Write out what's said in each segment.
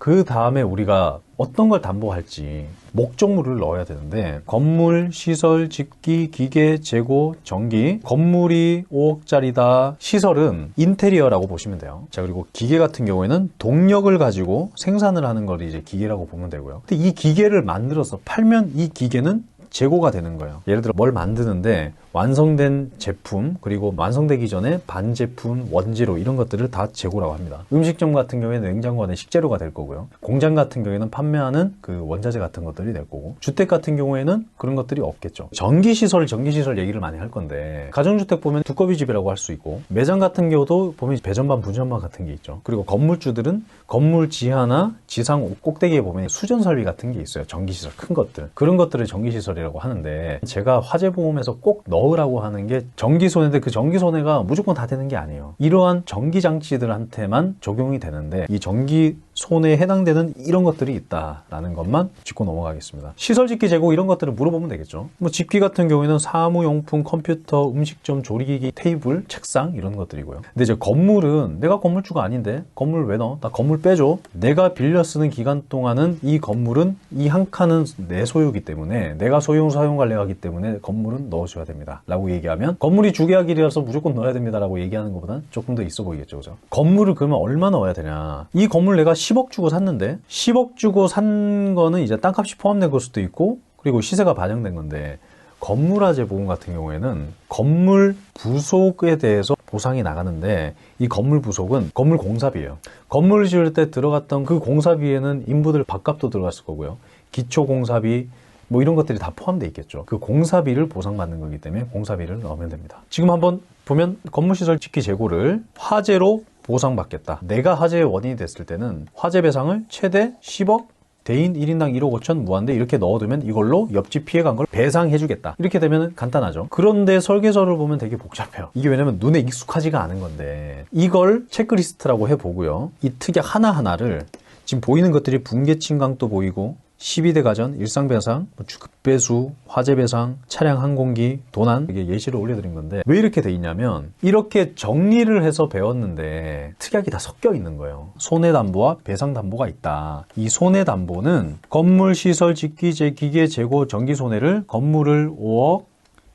그 다음에 우리가 어떤 걸 담보할지 목적물을 넣어야 되는데, 건물, 시설, 집기, 기계, 재고, 전기. 건물이 5억짜리다. 시설은 인테리어라고 보시면 돼요. 자, 그리고 기계 같은 경우에는 동력을 가지고 생산을 하는 걸 이제 기계라고 보면 되고요. 근데 이 기계를 만들어서 팔면 이 기계는 재고가 되는 거예요. 예를 들어 뭘 만드는데 완성된 제품, 그리고 완성되기 전에 반제품, 원재료 이런 것들을 다 재고라고 합니다. 음식점 같은 경우에는 냉장고 안에 식재료가 될 거고요. 공장 같은 경우에는 판매하는 그 원자재 같은 것들이 될 거고, 주택 같은 경우에는 그런 것들이 없겠죠. 전기시설 얘기를 많이 할 건데, 가정주택 보면 두꺼비 집이라고 할 수 있고, 매장 같은 경우도 보면 배전반, 부전반 같은 게 있죠. 그리고 건물주들은 건물 지하나 지상 꼭대기에 보면 수전 설비 같은 게 있어요. 전기시설 큰 것들, 그런 것들을 전기시설이라고 하는데, 제가 화재보험에서 꼭 넣으라고 하는 게 전기손해인데, 그 전기손해가 무조건 다 되는 게 아니에요. 이러한 전기장치들한테만 적용이 되는데, 이 전기손해에 해당되는 이런 것들이 있다라는 것만 짚고 넘어가겠습니다. 시설집기, 재고 이런 것들은 물어보면 되겠죠. 뭐 집기 같은 경우에는 사무용품, 컴퓨터, 음식점, 조리기기, 테이블, 책상 이런 것들이고요. 근데 이제 건물은 내가 건물주가 아닌데 건물 왜 넣어? 나 건물 빼줘. 내가 빌려 쓰는 기간 동안은 이 건물은 이 한 칸은 내 소유이기 때문에, 내가 소유 사용 관리하기 때문에 건물은 넣어줘야 됩니다 라고 얘기하면, 건물이 주계약일이라서 무조건 넣어야 됩니다 라고 얘기하는 것보다는 조금 더 있어 보이겠죠. 그죠? 건물을 그러면 얼마 넣어야 되냐, 이 건물 내가 10억 주고 샀는데, 10억 주고 산 거는 이제 땅값이 포함된 걸 수도 있고, 그리고 시세가 반영된 건데, 건물화재 보험 같은 경우에는 건물 부속에 대해서 보상이 나가는데, 이 건물 부속은 건물 공사비예요. 건물을 지을 때 들어갔던 그 공사비에는 인부들 밥값도 들어갔을 거고요, 기초 공사비 뭐 이런 것들이 다 포함되어 있겠죠. 그 공사비를 보상받는 거기 때문에 공사비를 넣으면 됩니다. 지금 한번 보면 건물시설 집기 재고를 화재로 보상받겠다. 내가 화재의 원인이 됐을 때는 화재 배상을 최대 10억, 대인 1인당 1억 5천 무한대 이렇게 넣어두면 이걸로 옆집 피해간 걸 배상해주겠다. 이렇게 되면 간단하죠. 그런데 설계서를 보면 되게 복잡해요. 이게 왜냐면 눈에 익숙하지가 않은 건데, 이걸 체크리스트라고 해보고요, 이 특약 하나하나를, 지금 보이는 것들이 붕괴 침강도 보이고, 12대 가전, 일상배상, 급배수, 화재배상, 차량 항공기, 도난, 이게 예시를 올려드린 건데, 왜 이렇게 돼 있냐면 이렇게 정리를 해서 배웠는데 특약이 다 섞여 있는 거예요. 손해담보와 배상담보가 있다. 이 손해담보는 건물, 시설, 집기, 기계, 재고, 전기손해를 건물을 5억,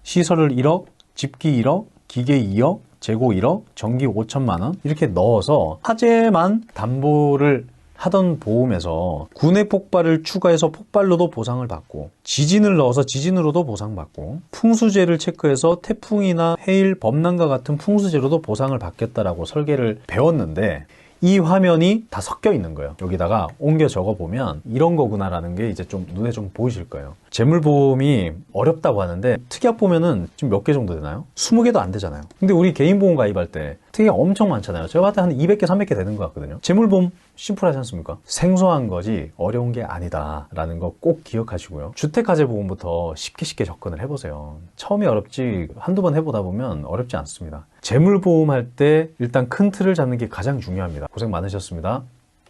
시설을 1억, 집기 1억, 기계 2억, 재고 1억, 전기 5천만 원 이렇게 넣어서 화재만 담보를 하던 보험에서 군의 폭발을 추가해서 폭발로도 보상을 받고, 지진을 넣어서 지진으로도 보상받고, 풍수재를 체크해서 태풍이나 해일, 범람과 같은 풍수재로도 보상을 받겠다라고 설계를 배웠는데, 이 화면이 다 섞여 있는 거예요. 여기다가 옮겨 적어 보면 이런 거구나라는 게 이제 좀 눈에 좀 보이실 거예요. 재물보험이 어렵다고 하는데, 특약 보면은 지금 몇 개 정도 되나요? 20개도 안 되잖아요. 근데 우리 개인보험 가입할 때 특약 엄청 많잖아요. 제가 봤을 때 한 200개, 300개 되는 것 같거든요. 재물보험 심플하지 않습니까? 생소한 거지 어려운 게 아니다 라는 거 꼭 기억하시고요. 주택화재보험부터 쉽게 접근을 해보세요. 처음이 어렵지 한두 번 해보다 보면 어렵지 않습니다. 재물보험 할 때 일단 큰 틀을 잡는 게 가장 중요합니다. 고생 많으셨습니다.